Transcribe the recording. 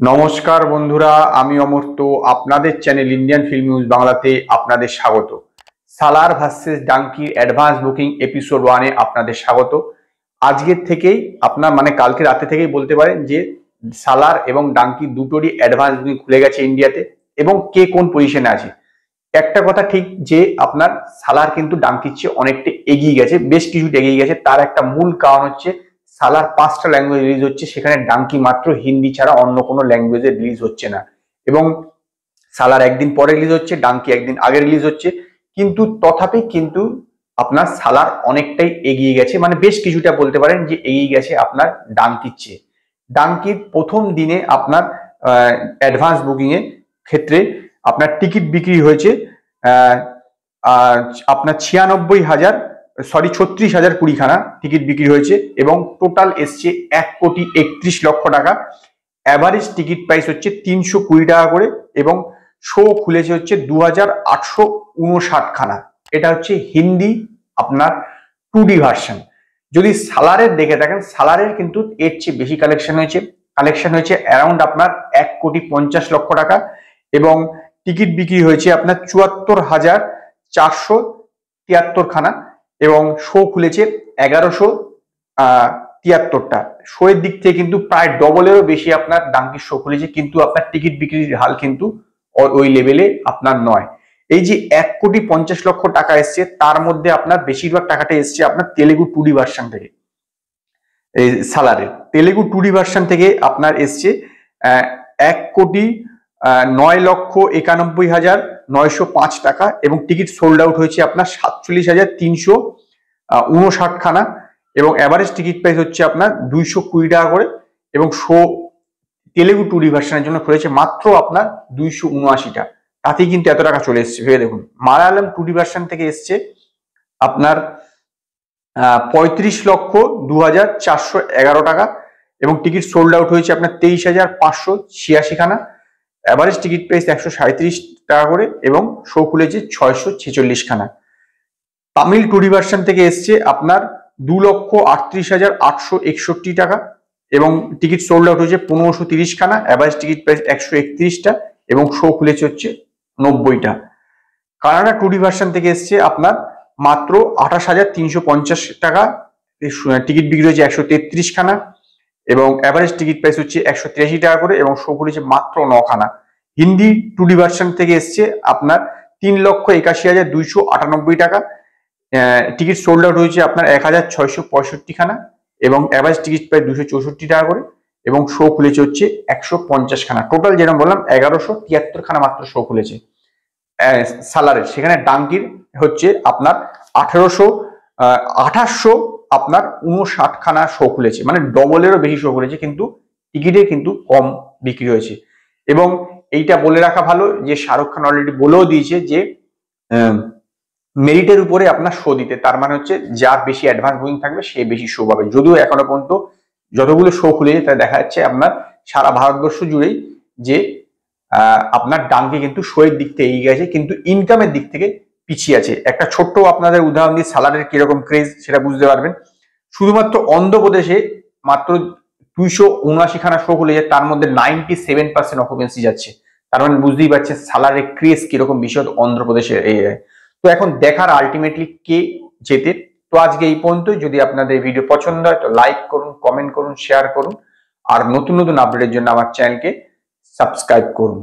নমস্কার বন্ধুরা, আমি অমর্ত্য আপনাদের চ্যানেল ইন্ডিয়ান ফিল্ম নিউজ বাংলাতে আপনাদের স্বাগত। সালার ভার্সেস ডাঙ্কির অ্যাডভান্স বুকিং এপিসোড 1-এ আপনাদের স্বাগত। আজকের থেকেই আপনার কালকে রাতে থেকেই বলতে পারেন যে সালার এবং ডাঙ্কি দুটোরই অ্যাডভান্স বুকিং খুলে গেছে ইন্ডিয়াতে, এবং কে কোন পজিশনে আছে। একটা কথা ঠিক যে আপনার সালার কিন্তু ডাঙ্কির চেয়ে অনেকটা এগিয়ে গেছে, বেশ কিছুটা এগিয়ে গেছে। তার একটা মূল কারণ হচ্ছে সালার 5টা ল্যাঙ্গুয়েজ রিলিজ হচ্ছে, সেখানে ডাঙ্কি মাত্র হিন্দি ছাড়া অন্য কোনো ল্যাঙ্গুয়েজে রিলিজ হচ্ছে না। এবং সালার একদিন পরে রিলিজ হচ্ছে, ডাঙ্কি একদিন আগে রিলিজ হচ্ছে, কিন্তু তথাপি কিন্তু আপনার সালার অনেকটাই এগিয়ে গেছে, বেশ কিছুটা বলতে পারেন যে এগিয়ে গেছে আপনার ডাঙ্কির চেয়ে। ডাঙ্কির প্রথম দিনে আপনার অ্যাডভান্স বুকিং এর ক্ষেত্রে আপনার টিকিট বিক্রি হয়েছে আপনার 36,020 টিকিট বিক্রি হয়েছে, এবং টোটাল এসছে 1,31,00,000 টাকা। অ্যাভারেজ টিকিট প্রাইস হচ্ছে 320 টাকা করে, এবং শো খুলেছে হচ্ছে 2,859 এটা হচ্ছে হিন্দি আপনার 2D ভার্সন। যদি সালারের দেখে থাকেন, সালারের কিন্তু এর চেয়ে বেশি কালেকশন হয়েছে অ্যারাউন্ড আপনার 1,50,00,000 টাকা, এবং টিকিট বিক্রি হয়েছে আপনার 74,473 এবং শো খুলেছে 1,173টা। শো এর দিক থেকে কিন্তু প্রায় ডবলেরও বেশি আপনার ডাঙ্কির শো খুলেছে, কিন্তু আপনার টিকিট বিক্রির হাল কিন্তু ওই লেভেলে আপনার নয়। এই যে 1,50,00,000 টাকা এসছে, তার মধ্যে আপনার বেশিরভাগ টাকাটা এসছে আপনার তেলেগু 2D ভার্সন থেকে। এই সালারের তেলেগু 2D ভার্সন থেকে আপনার এসছে 1,09,91,905 টাকা, এবং টিকিট সোল্ড আউট হয়েছে আপনার 47,359 এবং অ্যাভারেজ টিকিট প্রাইস হচ্ছে আপনার 220 টাকা করে, এবং শো তেলেগু 2D ভার্সনের জন্য খুলেছে মাত্র আপনার 279টা। তাতেই কিন্তু এত টাকা চলে এসছে, ভেবে দেখুন। মালায়ালাম 2D ভার্সন থেকে এসছে আপনার 35,02,411 টাকা, এবং টিকিট সোল্ড আউট হয়েছে আপনার 23,586 অ্যাভারেজ টিকিট প্রাইস 137 টাকা করে, এবং শো খুলেছে 646 তামিল 2D ভার্সন থেকে এসছে আপনার 2,38,861 টাকা, এবং টিকিট সোল্ড আউট হয়েছে 1,530 অ্যাভারেজ টিকিট প্রাইস 131টা, এবং শো খুলেছে হচ্ছে 90টা। কানাডা 2D ভার্সন থেকে এসছে আপনার মাত্র 28,350 টাকা, টিকিট বিক্রি হয়েছে 133 এবং অ্যাভারেজ টিকিট প্রাইস হচ্ছে 183 টাকা করে, এবং শো করেছে মাত্র 9 হিন্দি 2D ভার্সন থেকে এসছে আপনার 3,81,298 টাকা, টিকিট সোল্ড আউট হয়েছে আপনার 1,665 এবং অ্যাভারেজ টিকিট প্রাইস 264 টাকা করে, এবং শো খুলেছে হচ্ছে 150 টোটাল যেরকম বললাম 1,173 মাত্র শো খুলেছে সালারের। সেখানে ডাঙ্কির হচ্ছে আপনার 1,800 আপনার 59 শো খুলেছে, ডবলেরও বেশি শো খুলেছে, কিন্তু টিকিটে কিন্তু কম বিক্রি হয়েছে। এবং এইটা বলে রাখা ভালো যে শাহরুখ খান অলরেডি বলেও দিয়েছে যে মেরিটের উপরে আপনার শো দিতে, তার মানে হচ্ছে যার বেশি অ্যাডভান্স বুকিং থাকবে সে বেশি শো পাবে। যদিও এখনো পর্যন্ত যতগুলো শো খুলেছে তা দেখা যাচ্ছে আপনার সারা ভারতবর্ষ জুড়েই যে আপনার ডাঙ্কি কিন্তু শো এর দিক থেকে এগিয়ে গেছে, কিন্তু ইনকামের দিক থেকে পিছিয়ে আছে। একটা ছোট্ট আপনাদের উদাহরণ দিয়ে সালারের কিরকম ক্রেজ সেটা বুঝতে পারবেন। শুধুমাত্র অন্ধ্রপ্রদেশে মাত্র 279 শো খুলেছে, তার মধ্যে 97% অকুপেন্সি যাচ্ছে। তার মানে বুঝতেই পারছেন সালারের ক্রেজ কিরকম বিশদ অন্ধ্রপ্রদেশের এরিয়ায়। তো এখন দেখার আলটিমেটলি কে জেতে। তো আজকে এই পর্যন্তই। যদি আপনাদের ভিডিও পছন্দ হয় তো লাইক করুন, কমেন্ট করুন, শেয়ার করুন, আর নতুন নতুন আপডেটের জন্য আমার চ্যানেলকে সাবস্ক্রাইব করুন।